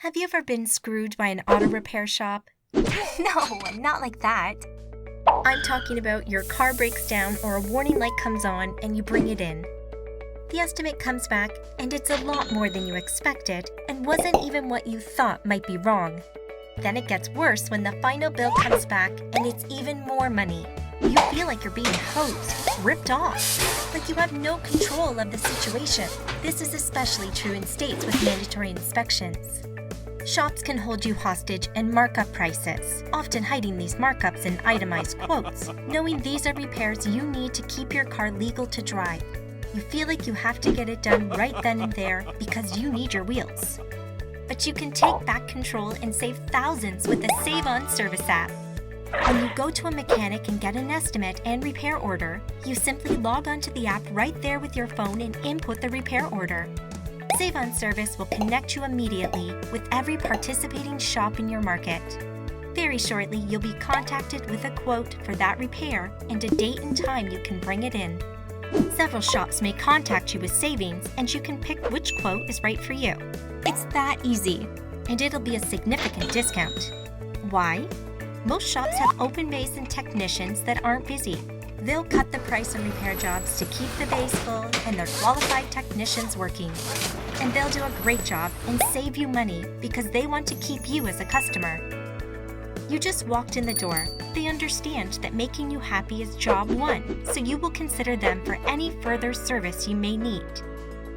Have you ever been screwed by an auto repair shop? No, not like that. I'm talking about your car breaks down or a warning light comes on and you bring it in. The estimate comes back and it's a lot more than you expected and wasn't even what you thought might be wrong. Then it gets worse when the final bill comes back and it's even more money. You feel like you're being hosed, ripped off, like you have no control of the situation. This is especially true in states with mandatory inspections. Shops can hold you hostage and mark up prices, often hiding these markups in itemized quotes, knowing these are repairs you need to keep your car legal to drive. You feel like you have to get it done right then and there because you need your wheels. But you can take back control and save thousands with the SOS Service app. When you go to a mechanic and get an estimate and repair order, you simply log onto the app right there with your phone and input the repair order. SOS Service will connect you immediately with every participating shop in your market. Very shortly, you'll be contacted with a quote for that repair and a date and time you can bring it in. Several shops may contact you with savings, and you can pick which quote is right for you. It's that easy, and it'll be a significant discount. Why? Most shops have open bays and technicians that aren't busy. They'll cut the price on repair jobs to keep the bays full and their qualified technicians working. And they'll do a great job and save you money because they want to keep you as a customer. You just walked in the door. They understand that making you happy is job one, so you will consider them for any further service you may need.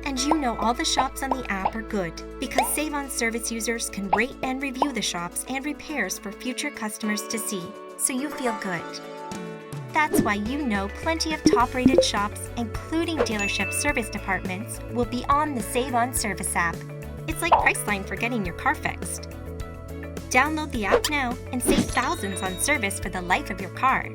And you know all the shops on the app are good because SOS Service users can rate and review the shops and repairs for future customers to see, so you feel good. That's why you know plenty of top-rated shops, including dealership service departments, will be on the SOS Service app. It's like Priceline for getting your car fixed. Download the app now and save thousands on service for the life of your car.